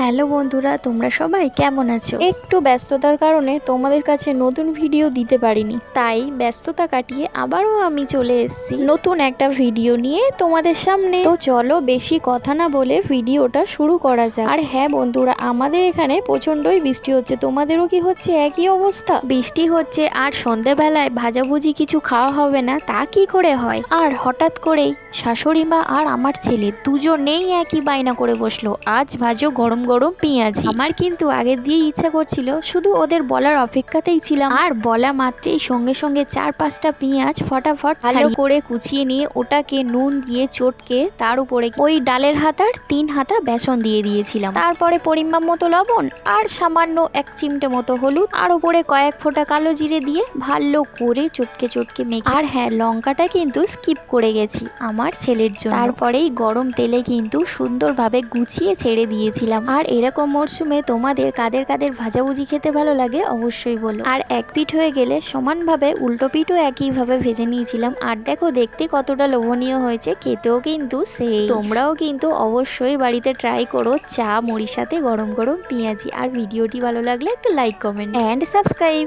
Hello বন্ধুরা, তোমরা সবাই কেমন আছো? একটু ব্যস্ততার কারণে তোমাদের কাছে নতুন ভিডিও দিতে পারিনি, তাই ব্যস্ততা কাটিয়ে আবারও আমি চলে এসেছি নতুন একটা ভিডিও নিয়ে তোমাদের সামনে। তো চলো বেশি কথা না বলে ভিডিওটা শুরু করা যাক। আর হ্যাঁ বন্ধুরা, আমাদের এখানে প্রচন্ডই বৃষ্টি হচ্ছে। তোমাদেরও কি হচ্ছে একই অবস্থা? বৃষ্টি হচ্ছে আর সন্ধেবেলায় ভাজাভুজি কিছু খাওয়া হবে না, তা কি করে হয়? আর হঠাৎ করেই শাশুড়ি মা আর আমার ছেলে দুজনেই একই বায়না করে বসলো, আজ ভাজো গরম গরম পেঁয়াজি। আমার কিন্তু আগের দিয়ে ইচ্ছা করছিল, শুধু ওদের বলার অপেক্ষাতেই ছিলাম। আর বলা মাত্রেই সঙ্গে সঙ্গে 4-5টা পেঁয়াজ ফটাফট ভালো করে কুচিয়ে নিয়ে ওটাকে নুন দিয়ে চটকে তার উপরে ওই ডালের হাতার 3 হাতা বেসন দিয়ে দিয়েছিলাম। তারপরে পরিমাণ মতো লবণ আর সামান্য 1 চিমটে মতো হলুদ আর উপরে কয়েক ফোঁটা কালো জিরে দিয়ে ভালো করে চটকে চটকে মেখে, আর হ্যাঁ লঙ্কাটা কিন্তু স্কিপ করে গেছি আমার ছেলের জন্য। তারপরেই গরম তেলে কিন্তু সুন্দরভাবে গুছিয়ে ছেড়ে দিয়েছিলাম। আর এরকম মরশুমে তোমাদের কাদের কাদের ভাজাভুজি খেতে ভালো লাগে অবশ্যই বলো। আর এক পিঠ হয়ে গেলে সমানভাবে উল্টো পিঠও একইভাবে ভেজে নিয়েছিলাম। আর দেখো দেখতে কতটা লোভনীয় হয়েছে, খেতেও কিন্তু সেই। তোমরাও কিন্তু অবশ্যই বাড়িতে ট্রাই করো চা মুড়ির সাথে গরম গরম পেঁয়াজি। আর ভিডিওটি ভালো লাগলে একটা লাইক, কমেন্ট এন্ড সাবস্ক্রাইব।